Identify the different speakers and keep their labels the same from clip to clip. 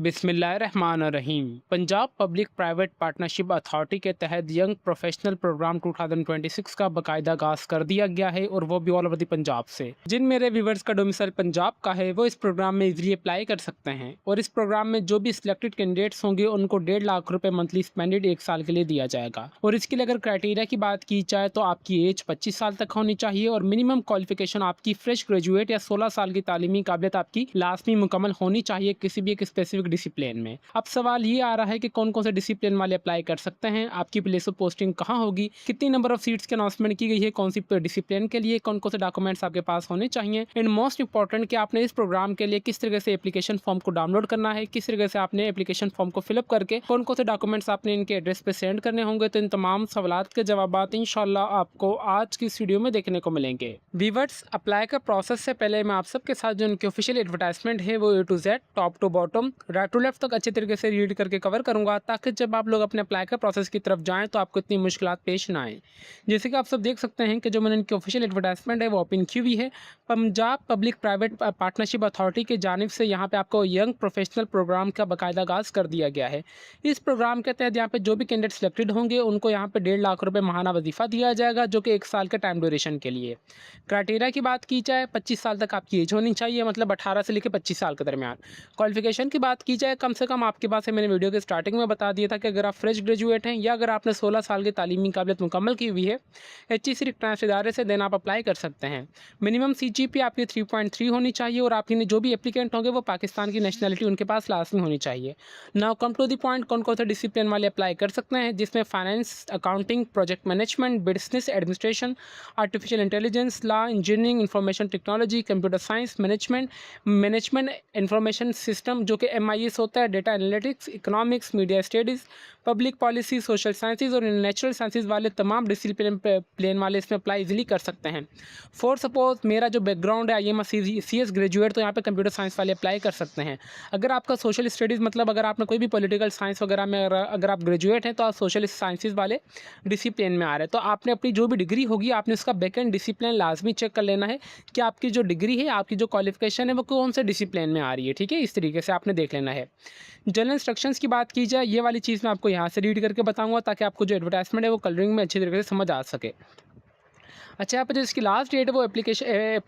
Speaker 1: बिस्मिल्लाहिर्रहमानिर्रहीम। Punjab public private partnership authority के तहत यंग प्रोफेशनल प्रोग्राम 2026 का बाकायदा आगाज़ कर दिया गया है और वो भी ऑल ओवर द पंजाब से। जिन मेरे व्यूवर्स का डोमिसाइल पंजाब का है वो इस प्रोग्राम में इजीली अप्लाई कर सकते हैं और इस प्रोग्राम में जो भी सिलेक्टेड कैंडिडेट्स होंगे उनको 1.5 लाख रुपए मंथली स्पेंडेड 1 साल के लिए दिया जाएगा। और इसके लिए अगर क्राइटेरिया की बात की जाए तो आपकी एज 25 साल तक होनी चाहिए और मिनिमम क्वालिफिकेशन आपकी फ्रेश ग्रेजुएट या 16 साल की तालीमी काबिलियत आपकी लाजमी मुकम्मल होनी चाहिए किसी भी एक स्पेसिफिक डिसिप्लिन में। अब सवाल ये आ रहा है कि कौन कौन से डिसिप्लिन वाले अप्लाई कर सकते हैं, आपकी प्लेस ऑफ पोस्टिंग कहाँ होगी, कितनी नंबर ऑफ सीट्स की अनाउंसमेंट की गई है, कौन सी डिसिप्लिन के लिए, कौन कौन से डॉक्यूमेंट्स आपके पास होने चाहिए, एंड मोस्ट इंपॉर्टेंट कि आपने इस प्रोग्राम के लिए किस तरीके से एप्लीकेशन फॉर्म को डाउनलोड करना है, किस तरीके से आपने एप्लीकेशन फॉर्म को फिलअप करके कौन कौन से डॉक्यूमेंट्स आपने इनके एड्रेस पे सेंड करने होंगे। तो इन तमाम सवालात के जवाब इंशाल्लाह आपको आज की इस वीडियो में देखने को मिलेंगे। वीवर्स, अप्लाई का प्रोसेस से पहले मैं आप सबके साथ जो उनकी ऑफिशियल एडवर्टाइजमेंट है वो A to Z top to bottom right to left तक अच्छे तरीके से रीड करके कवर करूंगा ताकि जब आप लोग अपने अप्लाई का प्रोसेस की तरफ जाएं तो आपको इतनी मुश्किलात पेश ना आए। जैसे कि आप सब देख सकते हैं कि जो मैंने इनकी ऑफिशियल एडवर्टाइजमेंट है वो ओपन की हुई है Punjab public private partnership authority की जानिब से। यहाँ पे आपको यंग प्रोफेशनल प्रोग्राम का बाकायदा आगाज़ कर दिया गया है। इस प्रोग्राम के तहत यहाँ पे जो भी कैंडिडेट सिलेक्टेड होंगे उनको यहाँ पे 1.5 लाख रुपये माहाना वजीफा दिया जाएगा जो कि 1 साल के टाइम ड्यूरेशन के लिए। क्राइटेरिया की बात की जाए 25 साल तक आपकी एज होनी चाहिए, मतलब 18 से लेकर 25 साल के दरमियान। क्वालिफिकेशन की बात की जाए कम से कम आपके पास है, मैंने वीडियो के स्टार्टिंग में बता दिया था कि अगर आप फ्रेश ग्रेजुएट हैं या अगर आपने 16 साल की तालीमी काबिलियत मुकम्मल की हुई है HEC रिकग्नाइज्ड इदारे से, देन आप अप्लाई कर सकते हैं। मिनिमम CGPA आपकी 3.3 होनी चाहिए और आपके जो भी एप्लीकेंट होंगे वो पाकिस्तान की नेशनलिटी उनके पास लाजमी होनी चाहिए। Now come to the point, कौन कौन से डिसिप्लिन वाले अप्लाई कर सकते हैं, जिसमें finance, accounting, project management, business administration, artificial intelligence, law, engineering, information technology, computer science, management information system जो कि MIS होता है, data analytics, economics, media studies, public policy, social sciences और नेचुरल साइंसेज वाले तमाम डिसिप्लिन वाले इसमें अप्लाई इजीली कर सकते हैं। फॉर सपोज मेरा जो बैकग्राउंड है IM CS ग्रेजुएट, तो यहाँ पे कंप्यूटर साइंस वाले अप्लाई कर सकते हैं। अगर आपका सोशल स्टडीज़ मतलब अगर आपने कोई भी पॉलिटिकल साइंस वगैरह में अगर आप ग्रेजुएट हैं तो आप सोशल साइंसेज वाले डिसिप्लिन में आ रहे हैं, तो आपने अपनी जो भी डिग्री होगी आपने उसका बैक एंड डिसिप्लिन लाजमी चेक कर लेना है कि आपकी जो डिग्री है, आपकी जो क्वालिफिकेशन है वो कौन से डिसिप्लिन में आ रही है। ठीक है, इस तरीके से आपने देख लेना है। जनरल इंस्ट्रक्शंस की बात की जाए, ये वाली चीज़ मैं आपको यहाँ से रीड करके बताऊंगा ताकि आपको जो एडवर्टाइजमेंट है वो कलरिंग में अच्छी तरीके से समझ आ सके। अच्छा, यहाँ पे जो इसकी लास्ट डेट है वो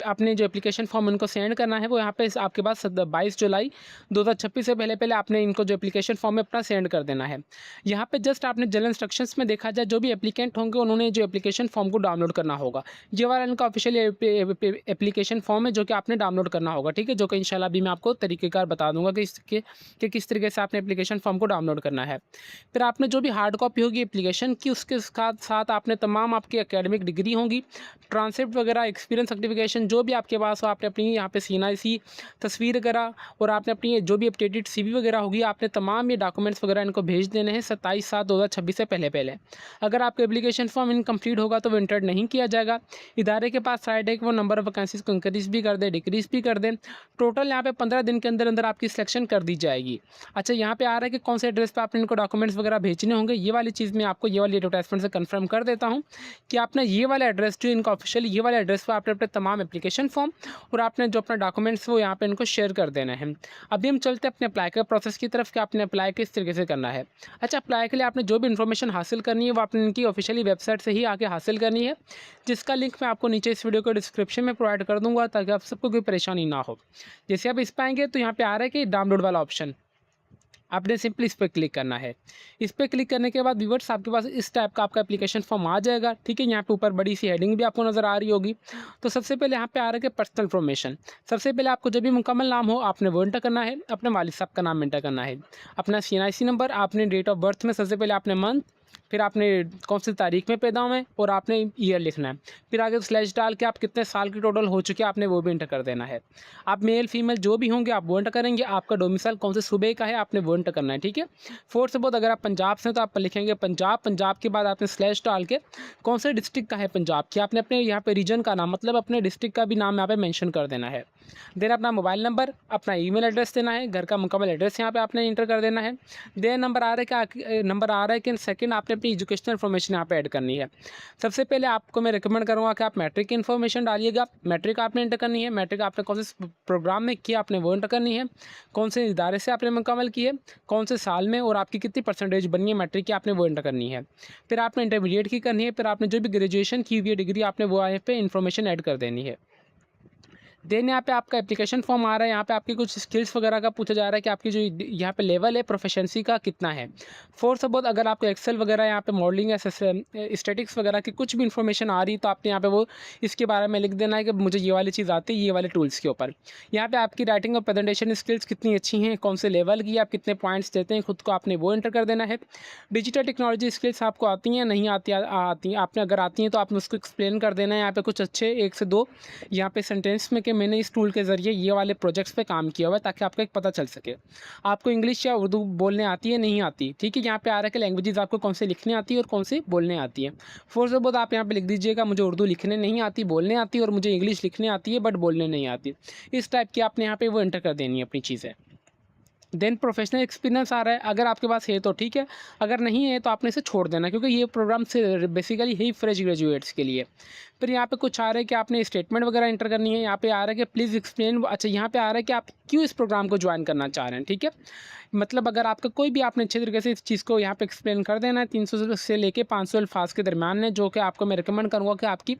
Speaker 1: आपने जो एप्लीकेशन फॉर्म इनको सेंड करना है वो यहाँ पे आपके पास 22 जुलाई 2026 से पहले पहले आपने इनको जो एप्लीकेशन फॉर्म है अपना सेंड कर देना है। यहाँ पे जस्ट आपने जनरल इंस्ट्रक्शंस में देखा जाए जो भी एप्लीकेंट होंगे उन्होंने जो एप्लीकेशन फॉर्म को डाउनलोड करना होगा। ये वाला इनका ऑफिशियल एप्लीकेशन फॉर्म है जो कि आपने डाउनलोड करना होगा। ठीक है, जो कि इंशाल्लाह अभी मैं आपको तरीक़ेकार बता दूंगा कि किस तरीके से आपने एप्लीकेशन फॉर्म को डाउनलोड करना है। फिर आपने जो भी हार्ड कॉपी होगी एप्लीकेशन की उसके साथ आपने तमाम आपकी एकेडमिक डिग्री होंगी, ट्रांसक्रिप्ट वगैरह, एक्सपीरियंस सर्टिफिकेशन जो भी आपके पास हो, आपने अपनी यहाँ पे CNIC तस्वीर वगैरह और आपने अपनी जो भी अपडेटेड CV वगैरह होगी आपने तमाम ये डॉक्यूमेंट्स वगैरह इनको भेज देने हैं 27/7/2026 से पहले पहले। अगर आपका एप्लीकेशन फॉर्म इनकम्प्लीट होगा तो वो इंटर नहीं किया जाएगा। इदारे के पास राइट है कि वो नंबर ऑफ वैकेंसीज को इंक्रीज भी कर दे, डिक्रीज भी कर दे। टोटल यहाँ पे 15 दिन के अंदर अंदर आपकी सिलेक्शन कर दी जाएगी। अच्छा, यहाँ पे आ रहा है कि कौन से एड्रेस पर आपने इनको डॉक्यूमेंट्स वगैरह भेजने होंगे। ये वाली चीज़ मैं आपको ये वाली एडवर्टाइजमेंट से कन्फर्म कर देता हूँ कि आपने ये वाला एड्रेस जो इनका ऑफिशियल ये वाले एड्रेस पर आपने अपने तमाम एप्लीकेशन फॉर्म और आपने जो अपना डॉक्यूमेंट्स वो यहाँ पे इनको शेयर कर देना है। अभी हम चलते हैं अपने अप्लाई के प्रोसेस की तरफ कि आपने अप्लाई किस तरीके से करना है। अच्छा, अप्लाई के लिए आपने जो भी इन्फॉर्मेशन हासिल करनी है वो आपने इनकी ऑफिशियली वेबसाइट से ही आके हासिल करनी है, जिसका लिंक मैं आपको नीचे इस वीडियो को डिस्क्रिप्शन में प्रोवाइड कर दूँगा ताकि आप सबको कोई परेशानी ना हो। जैसे आप इस पर आएंगे तो यहाँ पर आ रहा है कि डाउनलोड वाला ऑप्शन, आपने सिंपली इस पर क्लिक करना है। इस पर क्लिक करने के बाद व्यूअर्स आपके पास इस टाइप का आपका एप्लीकेशन फॉर्म आ जाएगा। ठीक है, यहाँ पे ऊपर बड़ी सी हेडिंग भी आपको नज़र आ रही होगी। तो सबसे पहले यहाँ पे आ रहा है कि पर्सनल इन्फॉर्मेशन। सबसे पहले आपको जब भी मुकम्मल नाम हो आपने वो एंटर करना है, अपने वालिद साहब का नाम एंटर करना है, अपना CNIC नंबर, आपने डेट ऑफ बर्थ में सबसे पहले आपने मंथ, फिर आपने कौन सी तारीख में पैदा हुए और आपने ईयर लिखना है। फिर आगे स्लैश डाल के आप कितने साल की टोटल हो चुके हैं आपने वो भी एंटर कर देना है। आप मेल फीमेल जो भी होंगे आप वो एंटर करेंगे। आपका डोमिसाइल कौन से सूबे का है आपने वो एंटर करना है। ठीक है, फोर सपोज अगर आप पंजाब से तो आप लिखेंगे पंजाब। पंजाब के बाद आपने स्लैश डाल के कौन से डिस्ट्रिक्ट का है पंजाब की, आपने अपने यहाँ पे रीजन का नाम मतलब अपने डिस्ट्रिक्ट का भी नाम यहाँ पे मेंशन कर देना है। देन अपना मोबाइल नंबर, अपना ईमेल एड्रेस देना है, घर का मुकम्मल एड्रेस यहाँ पे आपने इंटर कर देना है। देन नंबर आ रहा है कि सेकंड आपने अपनी एजुकेशनल इन्फॉर्मेशन यहाँ पे ऐड करनी है। सबसे पहले आपको मैं रिकमेंड करूँगा कि आप मैट्रिक की इन्फॉर्मेशन डालिएगा। मैट्रिक आपने इंटर करनी है, मैट्रिक आपने कौन से प्रोग्राम में किया आपने वो इंटर करनी है, कौन से इदारे से आपने मुकम्मल की है, कौन से साल में, और आपकी कितनी परसेंटेज बनी है मैट्रिक की, आपने वो इंटर करनी है। फिर आपने इंटरमीडिएट की करनी है, फिर आपने जो भी ग्रेजुएशन की हुई है डिग्री आपने वो यहाँ पे इन्फॉर्मेशन ऐड कर देनी है। देन यहाँ पे आपका एप्लीकेशन फॉर्म आ रहा है, यहाँ पे आपकी कुछ स्किल्स वगैरह का पूछा जा रहा है कि आपकी जो यहाँ पे लेवल है प्रोफिशिएंसी का कितना है। फोर सपोज अगर आपको एक्सेल वगैरह यहाँ पे मॉडलिंग या स्टैटिक्स वगैरह की कुछ भी इन्फॉर्मेशन आ रही है तो आपने यहाँ पे वो इसके बारे में लिख देना है कि मुझे ये वाली चीज़ आती है ये वाले टूल्स के ऊपर। यहाँ पे आपकी राइटिंग और प्रेजेंटेशन स्किल्स कितनी अच्छी हैं, कौन से लेवल की, आप कितने पॉइंट्स देते हैं खुद को, आपने वो एंटर कर देना है। डिजिटल टेक्नोलॉजी स्किल्स आपको आती हैं नहीं आती, आती हैं आपने अगर आती हैं तो आपने उसको एक्सप्लेन कर देना है। यहाँ पे कुछ अच्छे 1 से 2 यहाँ पे सेंटेंस में कि मैंने इस टूल के ज़रिए ये वाले प्रोजेक्ट्स पे काम किया हुआ है, ताकि आपको एक पता चल सके। आपको इंग्लिश या उर्दू बोलने आती है नहीं आती, ठीक है। यहाँ पे आ रहा है कि लैंग्वेजेस आपको कौन से लिखने आती है और कौन से बोलने आती है। फोर सपोज आप यहाँ पे लिख दीजिएगा मुझे उर्दू लिखने नहीं आती, बोलने आती है, और मुझे इंग्लिश लिखने आती है बट बोलने नहीं आती। इस टाइप की आपने यहाँ पे वो एंटर कर देनी है अपनी चीज़ें। देन प्रोफेशनल एक्सपीरियंस आ रहा है, अगर आपके पास है तो ठीक है, अगर नहीं है तो आपने इसे छोड़ देना, क्योंकि ये प्रोग्राम से बेसिकली ही फ्रेश ग्रेजुएट्स के लिए। फिर यहाँ पे कुछ आ रहा है कि आपने स्टेटमेंट वगैरह इंटर करनी है। यहाँ पे आ रहा है कि प्लीज़ एक्सप्लेन, अच्छा यहाँ पे आ रहा है कि आप क्यों इस प्रोग्राम को ज्वाइन करना चाह रहे हैं, ठीक है। मतलब अगर आपका कोई भी आपने अच्छे तरीके से इस चीज़ को यहाँ पे एक्सप्लेन कर देना है। 300 से लेके 500 अल्फाज के दरम्यान में, जो कि आपको मैं रिकमेंड करूँगा कि आपकी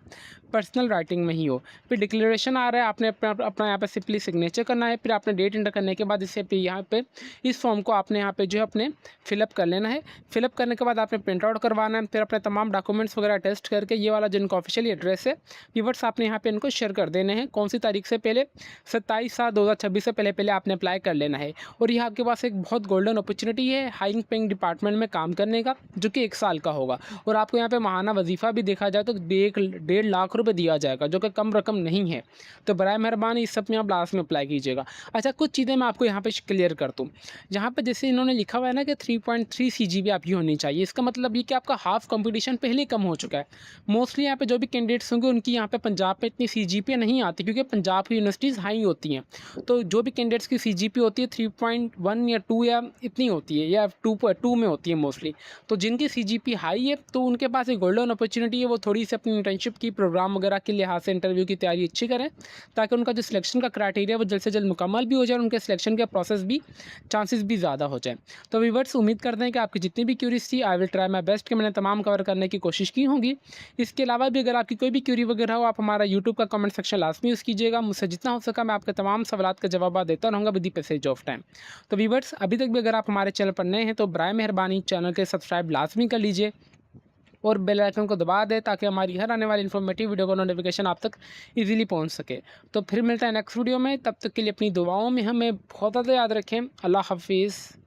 Speaker 1: पर्सनल राइटिंग में ही हो। फिर डिक्लेरेशन आ रहा है, आपने अपना यहाँ पे सिंपली सिग्नेचर करना है। फिर आपने डेट इंटर करने के बाद इसे यहाँ पे इस फॉर्म को आपने यहाँ पे जो है अपने फिलअप कर लेना है। फिलअप करने के बाद आपने प्रिंट आउट करवाना है। फिर अपने तमाम डॉक्यूमेंट्स वगैरह टेस्ट करके ये वाला जिनका ऑफिशियल एड्रेस है व्यूअर्स आपने यहाँ पे इनको शेयर कर देने हैं। कौन सी तारीख से पहले, 27/7/2026 से पहले आपने अप्लाई कर लेना है। और यह आपके पास एक बहुत गोल्डन अपॉर्चुनिटी है हाई पेइंग डिपार्टमेंट में काम करने का, जो कि 1 साल का होगा। और आपको यहाँ पे माहाना वजीफ़ा भी देखा जाए तो 1.5 लाख रुपये दिया जाएगा, जो कि कम रकम नहीं है। तो बराए मेहरबानी इस सब में आप लास्ट में अप्लाई कीजिएगा। अच्छा, कुछ चीज़ें मैं आपको यहाँ पे क्लियर कर दूँ। यहाँ पे जैसे इन्होंने लिखा हुआ है ना कि 3.3 CGPA आपकी होनी चाहिए, इसका मतलब ये कि आपका हाफ कंपटीशन पहले ही कम हो चुका है। मोस्टली यहाँ पे जो भी कैंडिडेट्स होंगे उनकी यहाँ पे पंजाब में इतनी CGPA नहीं आती, क्योंकि पंजाब की यूनिवर्सिटीज़ हाई होती हैं। तो जो भी कैंडिडेट्स की CGPA होती है 3.1 या 2 या इतनी होती है, या 2 में होती है मोस्टली। तो जिनकी CGPA हाई है तो उनके पास एक गोल्डन अपॉर्चुनिटी है, वो थोड़ी सी अपनी इंटर्नशिप की प्रोग्राम वगैरह के लिहाज से इंटरव्यू की तैयारी अच्छी करें, ताकि उनका जो सिलेक्शन का क्राइटेरिया वो जल्द से जल्द मुकम्मल भी हो जाए और उनके सिलेक्शन के प्रोसेस भी चांसेस भी ज़्यादा हो जाए। तो व्यूअर्स उम्मीद करते हैं कि आपकी जितनी भी क्यूरीज थी I will try my best कि मैंने तमाम कवर करने की कोशिश की होंगी। इसके अलावा भी अगर आपकी कोई भी क्यूरी वगैरह हो, आप हमारा यूट्यूब का कमेंट सेक्शन लाजमी यूज़ कीजिएगा। मुझसे जितना हो सका मैं आपके तमाम सवालात का जवाब देता रहूँगा with the passage of time. तो व्यूअर्स अभी तक भी अगर आप हमारे चैनल पर नए हैं तो बराए मेहरबानी चैनल के सब्सक्राइब लाजमी कर लीजिए और बेल आइकन को दबा दें, ताकि हमारी हर आने वाली इन्फॉर्मेटिव वीडियो का नोटिफिकेशन आप तक इजीली पहुंच सके। तो फिर मिलता है नेक्स्ट वीडियो में, तब तक के लिए अपनी दुआओं में हमें बहुत ज़्यादा याद रखें। अल्लाह हाफिज़।